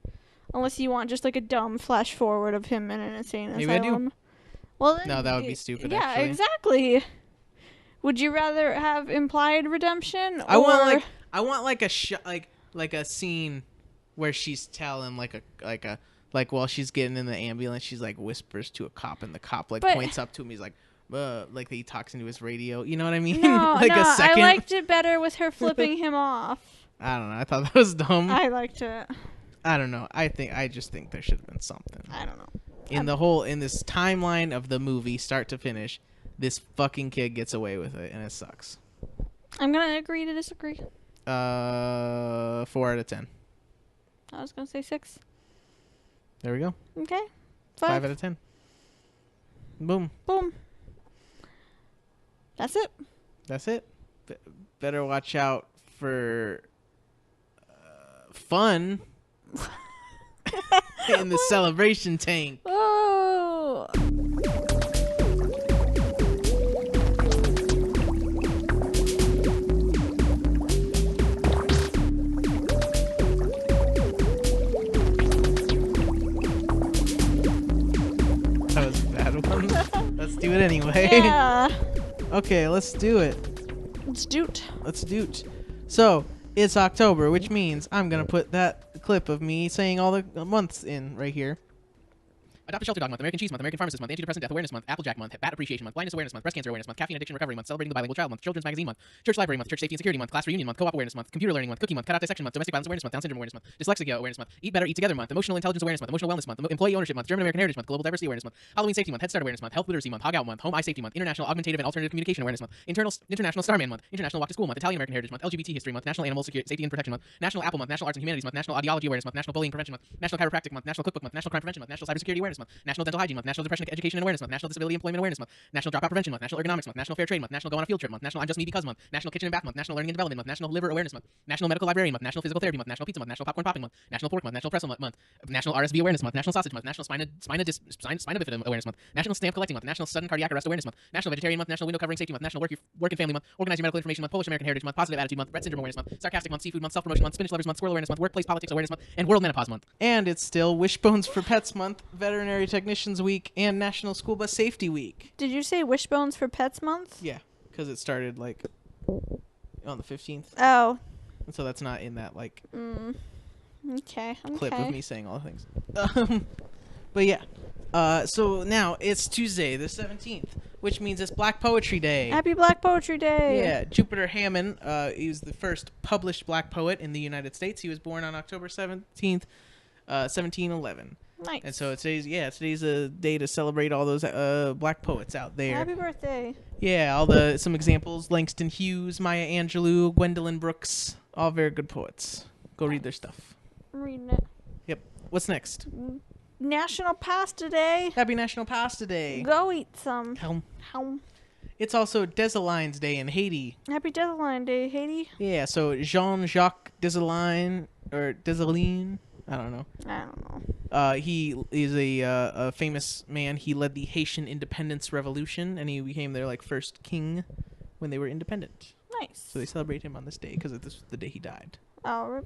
unless you want just like a dumb flash forward of him in an insane Maybe I do. asylum. Well, then, No, that would be stupid, Yeah, actually. exactly. Would you rather have implied redemption? I want like a like a scene where she's telling like while she's getting in the ambulance, she's like whispers to a cop, and the cop like But- points up to him. He's like he talks into his radio. You know what I mean? No, like no, a second. I liked it better with her flipping him off. I don't know. I thought that was dumb. I liked it. I don't know. I just think there should have been something I don't know. in this timeline of the movie, start to finish. This fucking kid gets away with it, and it sucks. I'm gonna agree to disagree. 4 out of 10. I was gonna say 6. There we go. Okay. 5 out of 10. Boom. Boom. That's it. That's it. Better watch out for fun in the celebration tank. Oh. That was a bad one. Let's do it anyway. Yeah. Okay, let's do it. It's doot. Let's do it. So, it's October, which means I'm going to put that clip of me saying all the months in right here. Adopt a Shelter Dog Month, American Cheese Month, American Pharmacist Month, Antidepressant Death Awareness Month, Applejack Month, Bat Appreciation Month, Blindness Awareness Month, Breast Cancer Awareness Month, Caffeine Addiction Recovery Month, Celebrating the Bilingual Child Month, Children's Magazine Month, Church Library Month, Church Safety and Security Month, Class Reunion Month, Co-op Awareness Month, Computer Learning Month, Cookie Month, Cutout Dissection Month, Domestic Violence Awareness Month, Down Syndrome Awareness Month, Dyslexia Awareness Month, Eat Better, Eat Together Month, Emotional Intelligence Awareness Month, Emotional Wellness Month, Employee Ownership Month, German American Heritage Month, Global Diversity Awareness Month, Halloween Safety Month, Head Start Awareness Month, Health Literacy Month, Hog Out Month, Home Eye Safety Month, International Augmentative and Alternative Communication Awareness Month, International Starman Month, International Walk to School Month, Italian American Heritage Month, LGBT History Month, National Animal Safety and Protection Month, National Apple Month, National Arts and Humanities Month, National Audiology Awareness Month, National Bullying Prevention Month, National Chiropractic Month, National Cookbook Month, National Crime Prevention Month, National Cybersecurity Awareness Month, National Dental Hygiene Month, National Depression Education and Awareness Month, National Disability Employment Awareness Month, National Dropout Prevention Month, National Ergonomics Month, National Fair Trade Month, National Go on a Field Trip Month, National I'm Just Me Because Month, National Kitchen and Bath Month, National Learning and Development Month, National Liver Awareness Month, National Medical Librarian Month, National Physical Therapy Month, National Pizza Month, National Popcorn Popping Month, National Pork Month, National Pretzel Month, National RSV Awareness Month, National Sausage Month, National Spina Bifida Awareness Month, National Stamp Collecting Month, National Sudden Cardiac Arrest Awareness Month, National Vegetarian Month, National Window Covering Safety Month, National Work and Family Month, Organizing Medical Information Month, Polish American Heritage Month, Positive Attitude Month, Rett Syndrome Awareness Month, Sarcastic Month, Seafood Month, Self-Promotion Month, Spinach Lovers Month, Squirrel Awareness Month, Workplace Politics Awareness Month, and World Menopause Month. And it's still Wishbones for Pets Month, Veterinary Technicians Week, and National School Bus Safety Week. Did you say Wishbones for Pets Month? Yeah, because it started like on the 15th, Oh. and so that's not in that like Okay. clip of me saying all the things. But yeah, so now it's Tuesday the 17th, which means it's Black Poetry Day. Happy Black Poetry Day. Yeah, Jupiter Hammond, he was the first published black poet in the United States. He was born on October 17th, 1711. Nice. And so today's a day to celebrate all those black poets out there. Happy birthday. Yeah, some examples: Langston Hughes, Maya Angelou, Gwendolyn Brooks, all very good poets. Go read their stuff. I'm reading it. Yep. What's next? National Pasta Day. Happy National Pasta Day. Go eat some. Helm. Helm. It's also Dessalines Day in Haiti. Happy Deadline Day, Haiti. Yeah, so Jean-Jacques Dessalines, or Dessalines, I don't know. I don't know. He is a famous man. He led the Haitian Independence Revolution, and he became their like first king when they were independent. Nice. So they celebrate him on this day because this was the day he died. Oh,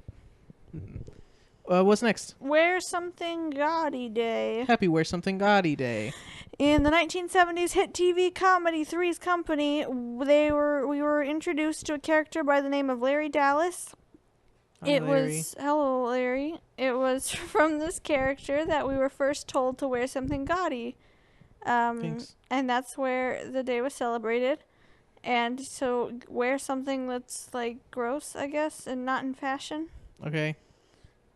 What's next? Wear Something Gaudy Day. Happy Wear Something Gaudy Day. In the 1970s hit TV comedy Three's Company, we were introduced to a character by the name of Larry Dallas. Hi, Larry. Hello, Larry. It was from this character that we were first told to wear something gaudy. Thanks. And that's where the day was celebrated. And so wear something that's like gross, I guess, and not in fashion. Okay.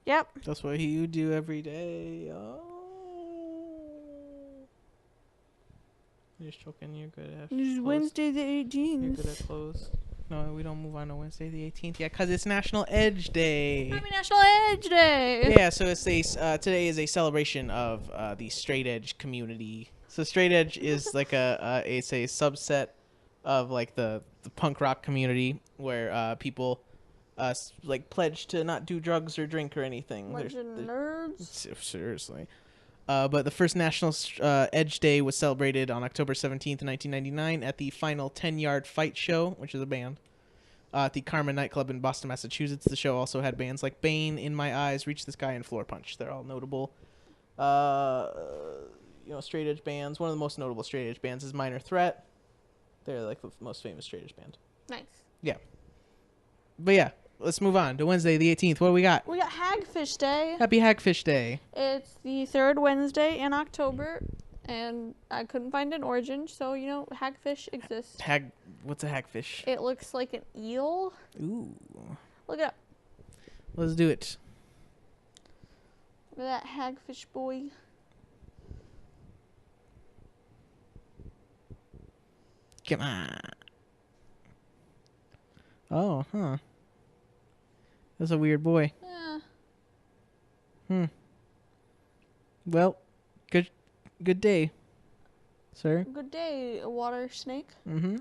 Yep. That's what you do every day. Oh. You're just joking. You're good at It's clothes. Wednesday the You're good 18th. at clothes. No, we don't move on to Wednesday the 18th yet because it's National Edge Day. Happy National Edge Day. Yeah, so it's today is a celebration of the straight edge community. So straight edge is like it's a subset of like the punk rock community where people like pledge to not do drugs or drink or anything. Bunch of nerds. Seriously. But the first National Edge Day was celebrated on October 17th, 1999 at the Final 10-Yard Fight Show, which is a band, at the Karma nightclub in Boston, Massachusetts. The show also had bands like Bane, In My Eyes, Reach the Sky, and Floor Punch. They're all notable, straight edge bands. One of the most notable straight edge bands is Minor Threat. They're like the most famous straight edge band. Nice. Yeah. But yeah, let's move on to Wednesday the 18th. What do we got? We got Hagfish Day. Happy Hagfish Day. It's the third Wednesday in October, and I couldn't find an origin, so, hagfish exists. What's a hagfish? It looks like an eel. Ooh. Look it up. Let's do it. Look at that hagfish boy. Come on. Oh, huh. That's a weird boy. Yeah. Well, good day, sir. Good day, water snake. Mm-hmm.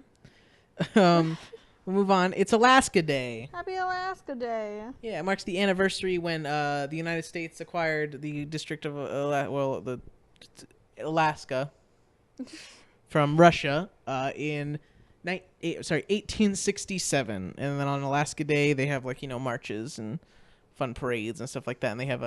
We'll move on. It's Alaska Day. Happy Alaska Day. Yeah, it marks the anniversary when the United States acquired the District of Alaska from Russia in 1867. And then on Alaska Day, they have marches and fun parades and stuff like that. And they have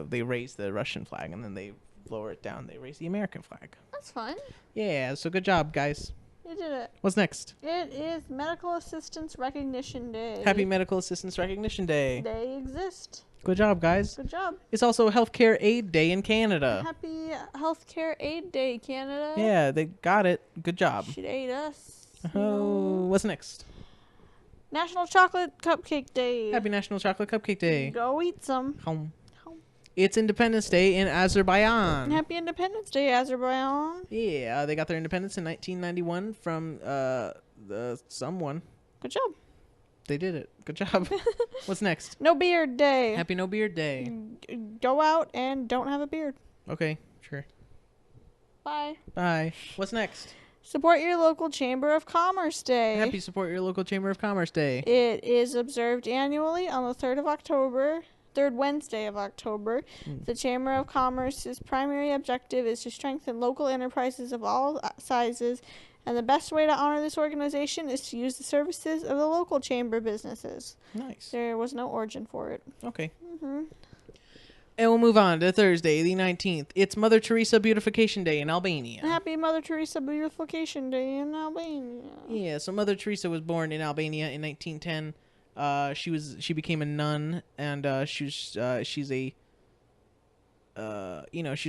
they raise the Russian flag, and then they lower it down. They raise the American flag. That's fun. Yeah, so good job, guys. You did it. What's next? It is Medical Assistance Recognition Day. Happy Medical Assistance Recognition Day. They exist. Good job, guys. Good job. It's also Healthcare Aid Day in Canada. Happy Healthcare Aid Day, Canada. Yeah, they got it. Good job. Should aid us. Oh, what's next? National Chocolate Cupcake Day. Happy National Chocolate Cupcake Day. Go eat some. Home. It's Independence Day in Azerbaijan. Happy Independence Day, Azerbaijan. Yeah, they got their independence in 1991 from someone. Good job. They did it. Good job. What's next? No Beard Day. Happy No Beard Day. Go out and don't have a beard. Okay, sure. Bye. Bye. What's next? Support your local Chamber of Commerce Day. Happy Support Your Local Chamber of Commerce Day. It is observed annually on the 3rd of October. Third Wednesday of October. The Chamber of Commerce's primary objective is to strengthen local enterprises of all sizes, and the best way to honor this organization is to use the services of the local chamber businesses. Nice. There was no origin for it. Okay. Mm-hmm. And we'll move on to Thursday, the 19th. It's Mother Teresa Beautification Day in Albania. Happy Mother Teresa Beautification Day in Albania. Yeah, so Mother Teresa was born in Albania in 1910. She became a nun, and she's a she's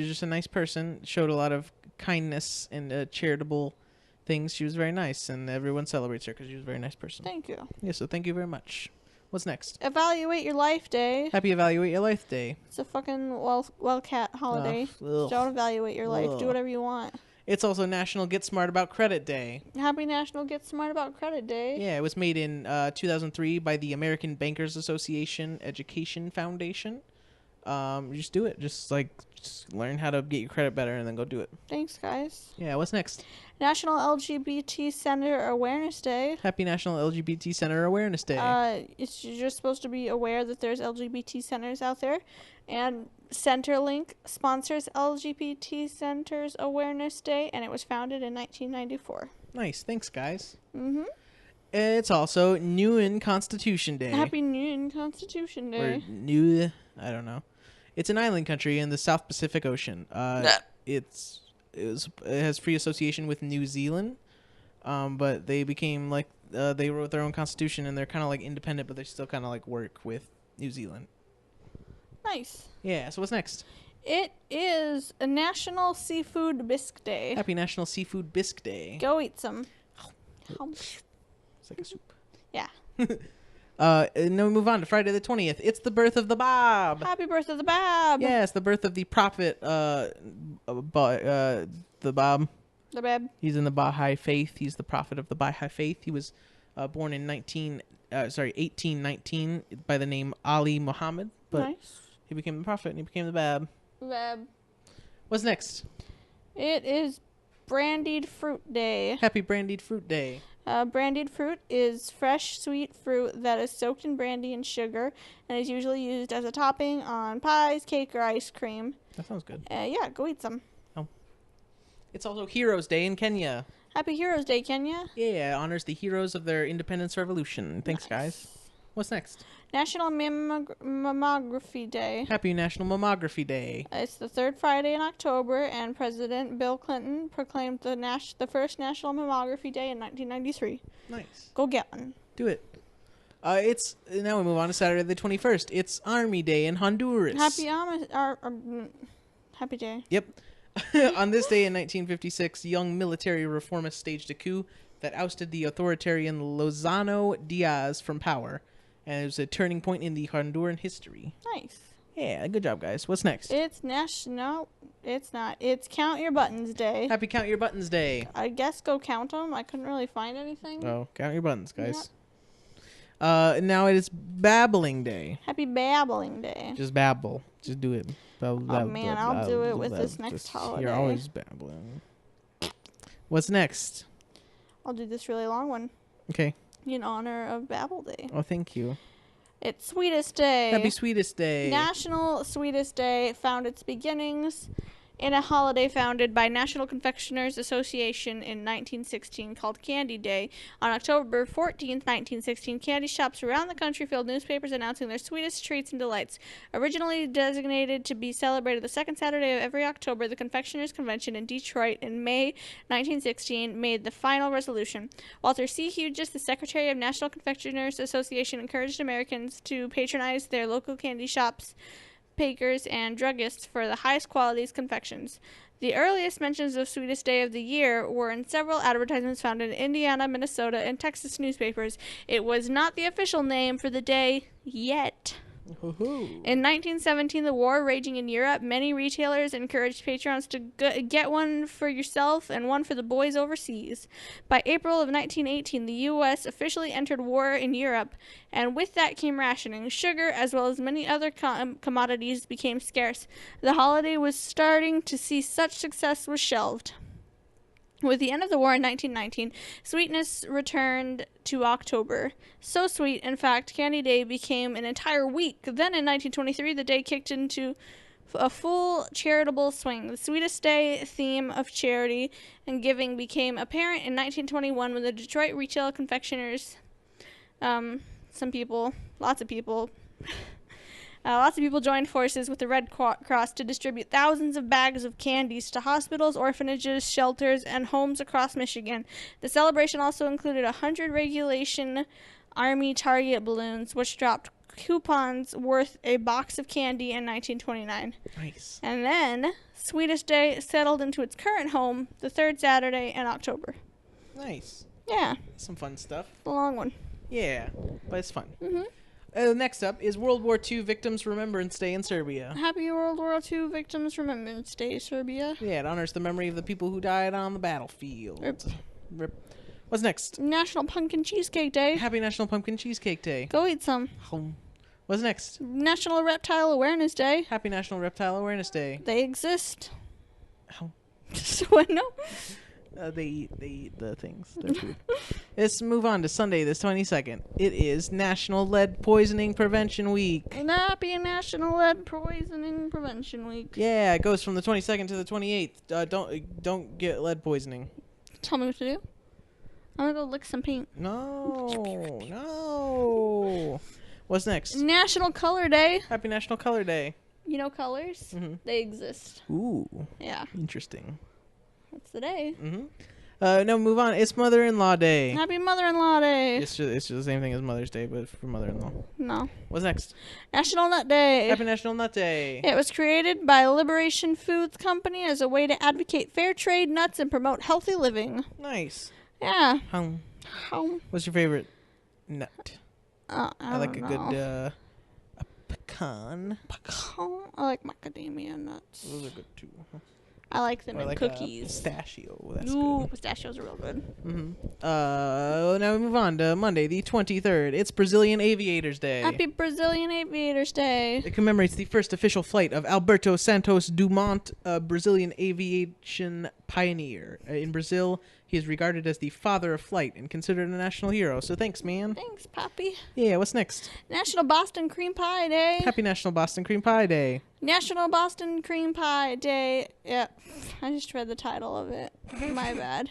just a nice person. Showed a lot of kindness and charitable things. She was very nice, and everyone celebrates her because she was a very nice person. Thank you. Yeah, so thank you very much. What's next? Evaluate Your Life Day. Happy Evaluate Your Life Day. It's a fucking cat holiday. Ugh. Don't evaluate your life. Ugh. Do whatever you want. It's also National Get Smart About Credit Day. Happy National Get Smart About Credit Day. Yeah, it was made in 2003 by the American Bankers Association Education Foundation. Just do it. Just learn how to get your credit better and then go do it. Thanks, guys. Yeah, what's next? National LGBT Center Awareness Day. Happy National LGBT Center Awareness Day. You're supposed to be aware that there's LGBT centers out there, and Centerlink sponsors LGBT Centers Awareness Day, and it was founded in 1994. Nice. Thanks, guys. Mm-hmm. It's also Newen Constitution Day. Happy New Year Constitution Day. Or New, I don't know. It's an island country in the South Pacific Ocean. It has free association with New Zealand, but they became like they wrote their own constitution and they're kind of like independent, but they still kind of like work with New Zealand. Nice. Yeah. So what's next? It is a National Seafood Bisque Day. Happy National Seafood Bisque Day. Go eat some. It's like a soup. Yeah. And then we move on to Friday the 20th. It's the birth of the Bob. Happy birthday to the Bob. Yes, the birth of the prophet, the Bob. The Bob. He's in the Baha'i faith. He's the prophet of the Baha'i faith. He was born in 1819 by the name Ali Muhammad. But Nice. he became the prophet and he became the Bab. Bob. What's next? It is Brandied Fruit Day. Happy Brandied Fruit Day. Brandied fruit is fresh, sweet fruit that is soaked in brandy and sugar and is usually used as a topping on pies, cake, or ice cream. That sounds good. Yeah, go eat some. It's also Heroes Day in Kenya. Happy Heroes Day, Kenya. Yeah, honors the heroes of their independence revolution. Thanks, guys. What's next? National Mammography Day. Happy National Mammography Day. It's the third Friday in October, and President Bill Clinton proclaimed the first National Mammography Day in 1993. Nice. Go get one. Do it. It's now we move on to Saturday the 21st. It's Army Day in Honduras. Happy day. Yep. On this day in 1956, young military reformists staged a coup that ousted the authoritarian Lozano Diaz from power, and it was a turning point in the Honduran history. Nice. Yeah, good job, guys. What's next? It's National... It's not. It's Count Your Buttons Day. Happy Count Your Buttons Day. I guess go count them. I couldn't really find anything. Oh, count your buttons, guys. Now it is Babbling Day. Happy Babbling Day. Just babble. Just do it. Oh man, I'll do it with this next holiday. You're always babbling. What's next? I'll do this really long one Okay. in honor of Babble Day. Oh, thank you. It's Sweetest Day. Happy Sweetest Day. National Sweetest Day found its beginnings in a holiday founded by National Confectioners Association in 1916 called Candy Day. On October 14th, 1916, candy shops around the country filled newspapers announcing their sweetest treats and delights. Originally designated to be celebrated the second Saturday of every October, the Confectioners Convention in Detroit in May 1916 made the final resolution. Walter C. Hughes, the Secretary of National Confectioners Association, encouraged Americans to patronize their local candy shops, bakers, and druggists for the highest qualities confections. The earliest mentions of Sweetest Day of the Year were in several advertisements found in Indiana, Minnesota, and Texas newspapers. It was not the official name for the day yet. In 1917, the war raging in Europe, many retailers encouraged patrons to get one for yourself and one for the boys overseas. By April of 1918, the U.S. officially entered war in Europe, and with that came rationing. Sugar, as well as many other commodities, became scarce. The holiday was starting to see such success was shelved. With the end of the war in 1919, sweetness returned to October. So sweet, in fact, Candy Day became an entire week. Then in 1923, the day kicked into a full charitable swing. The Sweetest Day theme of charity and giving became apparent in 1921 when the Detroit retail confectioners, lots of people joined forces with the Red Cross to distribute thousands of bags of candies to hospitals, orphanages, shelters, and homes across Michigan. The celebration also included 100 regulation Army Target balloons, which dropped coupons worth a box of candy in 1929. Nice. And then, Sweetest Day settled into its current home the third Saturday in October. Nice. Yeah. Some fun stuff. The long one. Yeah, but it's fun. Mm-hmm. Next up is World War II Victims Remembrance Day in Serbia. Happy World War II Victims Remembrance Day, Serbia. Yeah, it honors the memory of the people who died on the battlefield. Rip. What's next? National Pumpkin Cheesecake Day. Happy National Pumpkin Cheesecake Day. Go eat some. What's next? National Reptile Awareness Day. Happy National Reptile Awareness Day. They exist. Oh. What? No? They eat the things. They're food. Let's move on to Sunday, the 22nd. It is National Lead Poisoning Prevention Week. Happy National Lead Poisoning Prevention Week. Yeah, it goes from the 22nd to the 28th. Don't get lead poisoning. Tell me what to do. I'm gonna go lick some paint. No. What's next? National Color Day. Happy National Color Day. You know colors? Mm-hmm. They exist. Ooh. Yeah. Interesting. That's the day. Mm-hmm. No, move on. It's Mother-in-Law Day. Happy Mother-in-Law Day. It's just the same thing as Mother's Day, but for mother-in-law. No. What's next? National Nut Day. Happy National Nut Day. It was created by Liberation Foods Company as a way to advocate fair trade nuts and promote healthy living. Nice. Yeah. How? How? What's your favorite nut? I like a don't good know. a pecan. Pecan? I like macadamia nuts. Those are good too. I like them Or in like cookies. Pistachio. That's Ooh, good. pistachios are real good. Mm-hmm. Now we move on to Monday, the 23rd. It's Brazilian Aviators Day. Happy Brazilian Aviators Day. It commemorates the first official flight of Alberto Santos Dumont, a Brazilian aviation pioneer. In Brazil, he is regarded as the father of flight and considered a national hero. So thanks, man. Thanks, Poppy. Yeah, what's next? National Boston Cream Pie Day. Happy National Boston Cream Pie Day. National Boston Cream Pie Day. Yeah, I just read the title of it. My bad.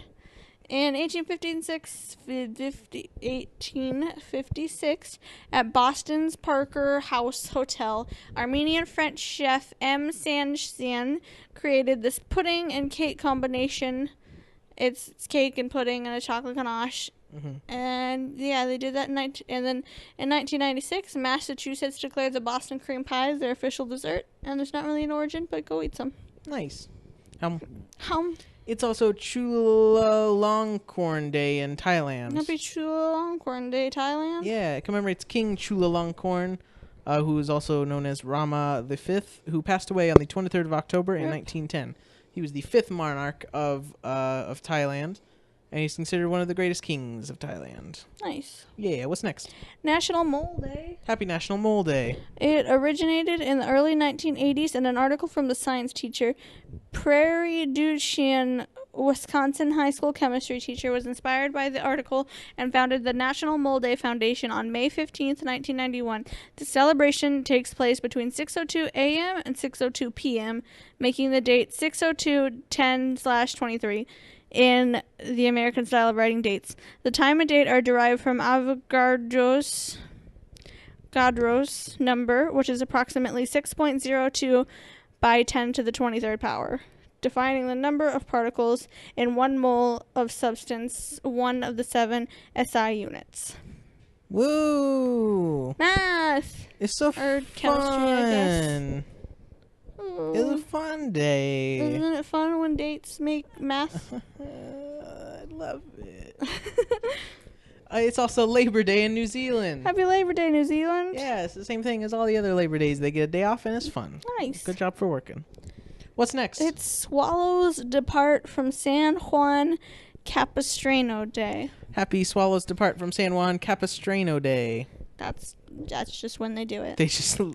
In 1856, at Boston's Parker House Hotel, Armenian French chef M. Sanjian created this pudding and cake combination. It's cake and pudding and a chocolate ganache. Mm-hmm. And yeah, they did that and then in 1996, Massachusetts declared the Boston cream pie as their official dessert. And there's not really an origin, but go eat some. Nice. It's also Chulalongkorn Day in Thailand. Happy Chulalongkorn Day, Thailand. Yeah, it commemorates King Chulalongkorn, who is also known as Rama V, who passed away on the 23rd of October in 1910. He was the fifth monarch of Thailand, and he's considered one of the greatest kings of Thailand. Nice. Yeah, what's next? National Mole Day. Happy National Mole Day. It originated in the early 1980s in an article from the science teacher. Prairie du Chien, Wisconsin high school chemistry teacher, was inspired by the article and founded the National Mole Day Foundation on May 15th, 1991. The celebration takes place between 6:02 a.m. and 6:02 p.m., making the date 6:02:10/23 in the American style of writing dates. The time and date are derived from Avogadro's number, which is approximately 6.02 by 10 to the 23rd power, defining the number of particles in 1 mole of substance, one of the 7 SI units. Woo! Math! It's so Or fun. chemistry, I guess. It's a fun day. Isn't it fun when dates make math? I love it. It's also Labor Day in New Zealand. Happy Labor Day, New Zealand. Yeah, it's the same thing as all the other Labor Days. They get a day off and it's fun. Nice. Good job for working. What's next? It's Swallows Depart from San Juan Capistrano Day. Happy Swallows Depart from San Juan Capistrano Day. That's just when they do it.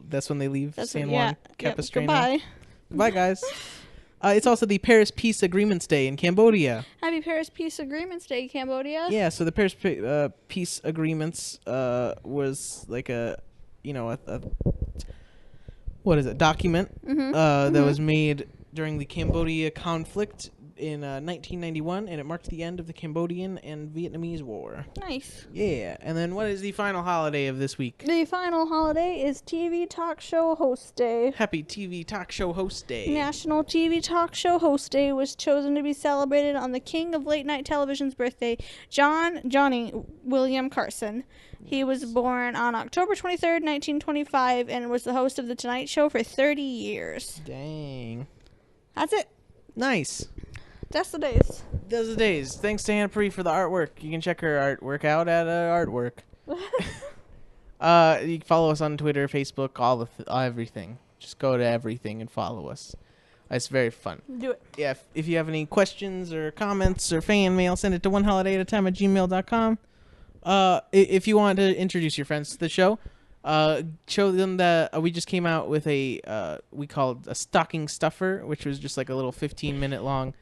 That's when they leave San yeah, Juan Capistrano. Goodbye. Bye, guys. It's also the Paris Peace Agreements Day in Cambodia. Happy Paris Peace Agreements Day, Cambodia. Yeah, so the Paris Peace Agreements was like what is it, document that was made during the Cambodia conflict in 1991, and it marked the end of the Cambodian and Vietnamese War. Nice. Yeah, and then what is the final holiday of this week? The final holiday is TV Talk Show Host Day. Happy TV Talk Show Host Day. National TV Talk Show Host Day was chosen to be celebrated on the king of late night television's birthday, Johnny William Carson. He was born on October 23rd, 1925, and was the host of The Tonight Show for 30 years. Dang. That's it. Nice. That's the days. Those are the days. Thanks to Hannah Pre for the artwork. You can check her artwork out at Artwork. You can follow us on Twitter, Facebook, everything. Just go to everything and follow us. It's very fun. Do it. Yeah, if you have any questions or comments or fan mail, send it to oneholiday@gmail.com. If you want to introduce your friends to the show, show them that we just came out with we called a stocking stuffer, which was just like a little 15-minute long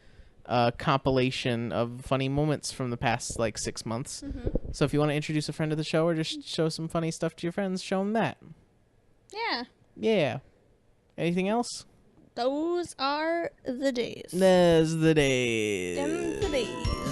compilation of funny moments from the past 6 months. So if you want to introduce a friend to the show or just show some funny stuff to your friends, show them that. Yeah. Anything else? Those are the days. There's the days. Them the days.